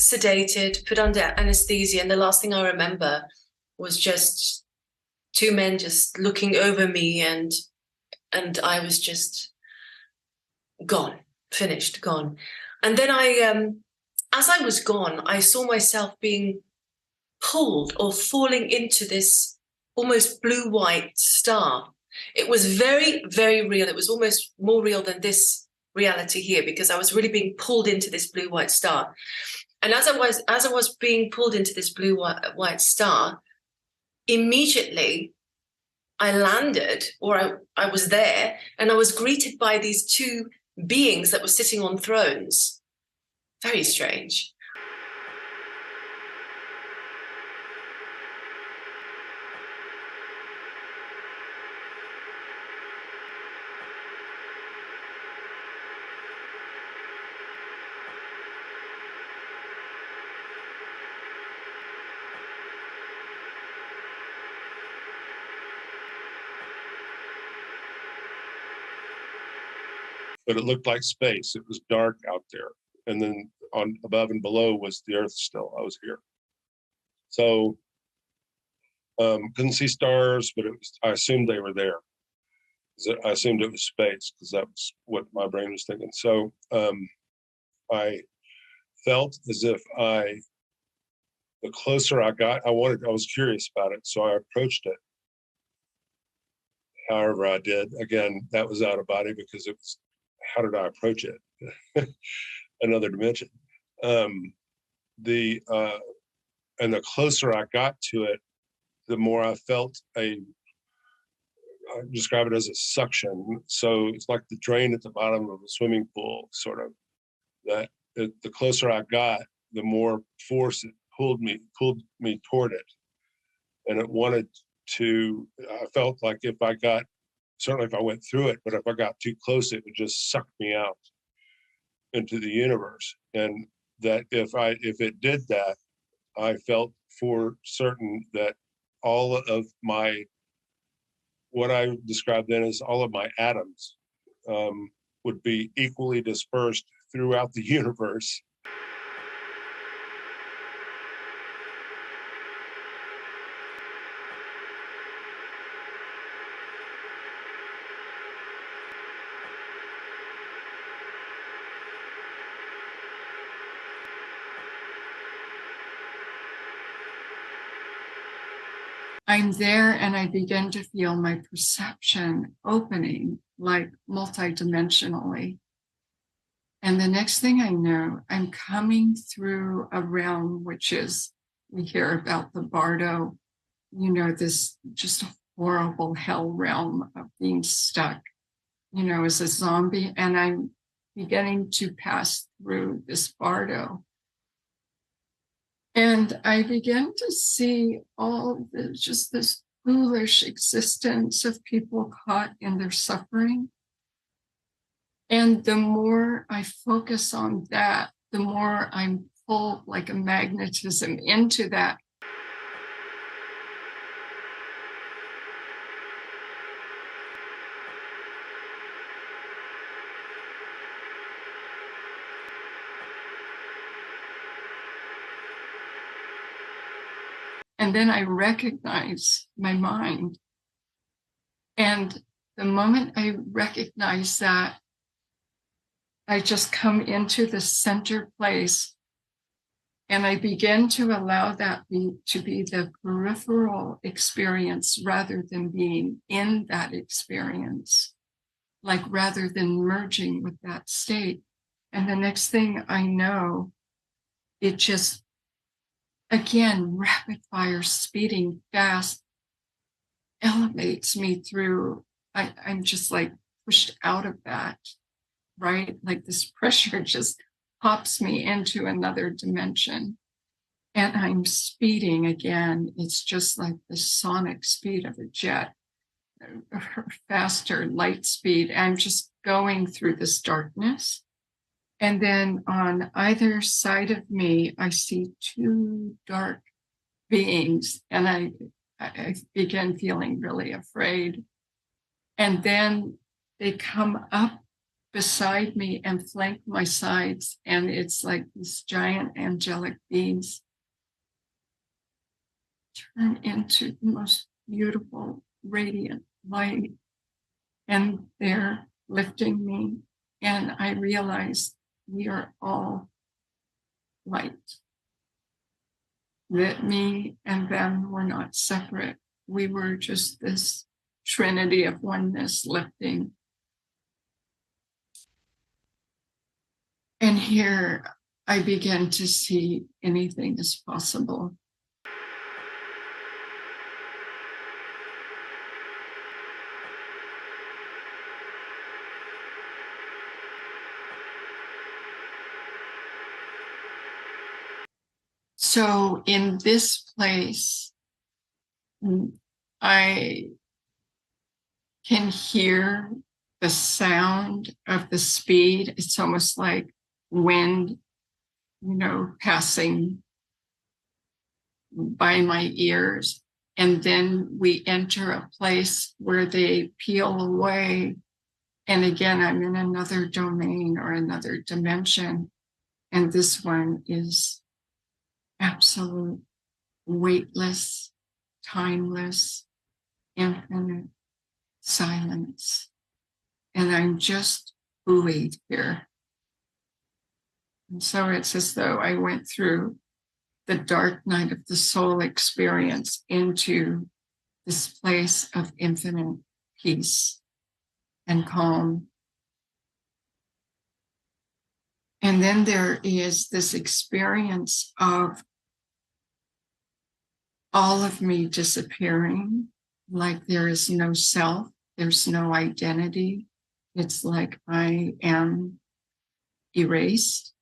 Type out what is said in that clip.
sedated, put under anesthesia, and the last thing I remember was just two men just looking over me, and I was just gone, finished, gone. And then as I was gone, I saw myself being pulled or falling into this almost blue-white star. It was very, very real. It was almost more real than this reality here, because I was really being pulled into this blue-white star. And as I was being pulled into this blue-white star, immediately I landed, or I was there, and I was greeted by these two beings that were sitting on thrones. Very strange. But it looked like space. It was dark out there. And then on above and below was the earth still. I was here. So couldn't see stars, but I assumed they were there. I assumed it was space because that was what my brain was thinking. So I felt as if the closer I got, I was curious about it. So I approached it. However I did, again, that was out of body because it was, how did I approach it? Another dimension. And the closer I got to it, the more I felt I describe it as a suction. So it's like the drain at the bottom of a swimming pool, sort of. That the closer I got, the more force it pulled me toward it. And it wanted to, I felt like certainly if I went through it, but if I got too close, it would just suck me out into the universe. And that if it did that, I felt for certain that all of what I described then as all of my atoms would be equally dispersed throughout the universe. I'm there and I begin to feel my perception opening, like multidimensionally. And the next thing I know, I'm coming through a realm, which is, we hear about the Bardo, this just horrible hell realm of being stuck, as a zombie. And I'm beginning to pass through this Bardo. And I began to see just this foolish existence of people caught in their suffering. And the more I focus on that, the more I'm pulled like a magnetism into that. And then I recognize my mind. And the moment I recognize that, I just come into the center place and I begin to allow that to be the peripheral experience rather than being in that experience, like rather than merging with that state. And the next thing I know, it just, again, rapid fire, speeding fast, elevates me through. I'm just like pushed out of that, right? Like this pressure just pops me into another dimension. And I'm speeding again. It's just like the sonic speed of a jet, faster light speed. I'm just going through this darkness. And then on either side of me, I see two dark beings, and I begin feeling really afraid. And then they come up beside me and flank my sides, and it's like these giant angelic beings turn into the most beautiful, radiant light, and they're lifting me, and I realize we are all light. That me and them were not separate. We were just this trinity of oneness lifting. And here I begin to see anything is possible. So in this place, I can hear the sound of the speed. It's almost like wind, passing by my ears. And then we enter a place where they peel away. And again, I'm in another domain or another dimension. And this one is absolute, weightless, timeless, infinite silence. And I'm just buoyed here. And so it's as though I went through the dark night of the soul experience into this place of infinite peace and calm. And then there is this experience of all of me disappearing, like there is no self, there's no identity. It's like I am erased.